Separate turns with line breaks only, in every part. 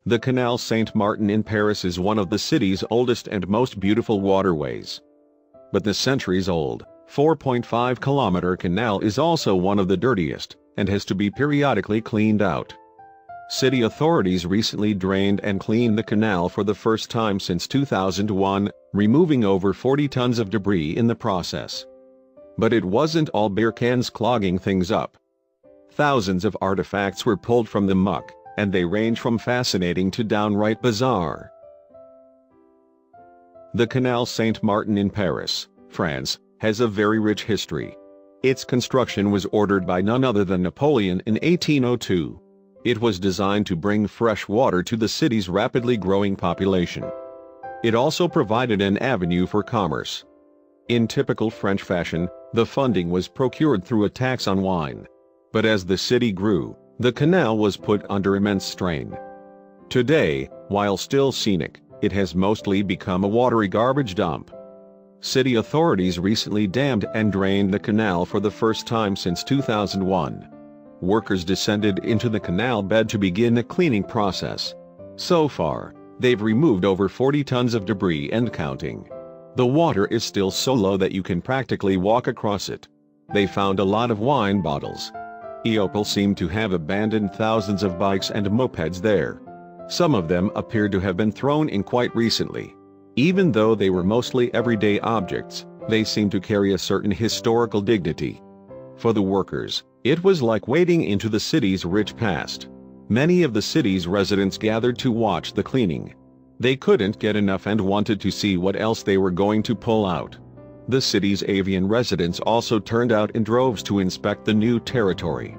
The Canal Saint-Martin in Paris is one of the city's oldest and most beautiful waterways. But the centuries-old, 4.5-kilometer canal is also one of the dirtiest, and has to be periodically cleaned out. City authorities recently drained and cleaned the canal for the first time since 2001, removing over 40 tons of debris in the process. But it wasn't all beer cans clogging things up. Thousands of artifacts were pulled from the muck, and they range from fascinating to downright bizarre. The Canal Saint-Martin in Paris, France, has a very rich history. Its construction was ordered by none other than Napoleon in 1802. It was designed to bring fresh water to the city's rapidly growing population. It also provided an avenue for commerce. In typical French fashion, the funding was procured through a tax on wine. But as the city grew, the canal was put under immense strain. Today, while still scenic, it has mostly become a watery garbage dump. City authorities recently dammed and drained the canal for the first time since 2001. Workers descended into the canal bed to begin a cleaning process. So far, they've removed over 40 tons of debris and counting. The water is still so low that you can practically walk across it. They found a lot of wine bottles. People seem to have abandoned thousands of bikes and mopeds there. Some of them appear to have been thrown in quite recently. Even though they were mostly everyday objects, they seem to carry a certain historical dignity. For the workers, it was like wading into the city's rich past. Many of the city's residents gathered to watch the cleaning. They couldn't get enough and wanted to see what else they were going to pull out. The city's avian residents also turned out in droves to inspect the new territory.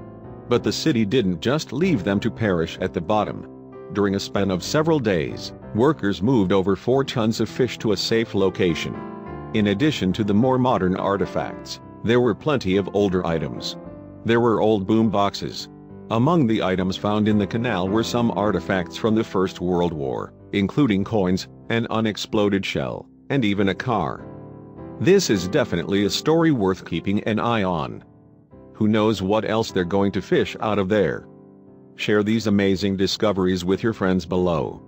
But the city didn't just leave them to perish at the bottom. During a span of several days, workers moved over 4 tons of fish to a safe location. In addition to the more modern artifacts, there were plenty of older items. There were old boom boxes. Among the items found in the canal were some artifacts from the First World War, including coins, an unexploded shell, and even a car. This is definitely a story worth keeping an eye on. Who knows what else they're going to fish out of there? Share these amazing discoveries with your friends below.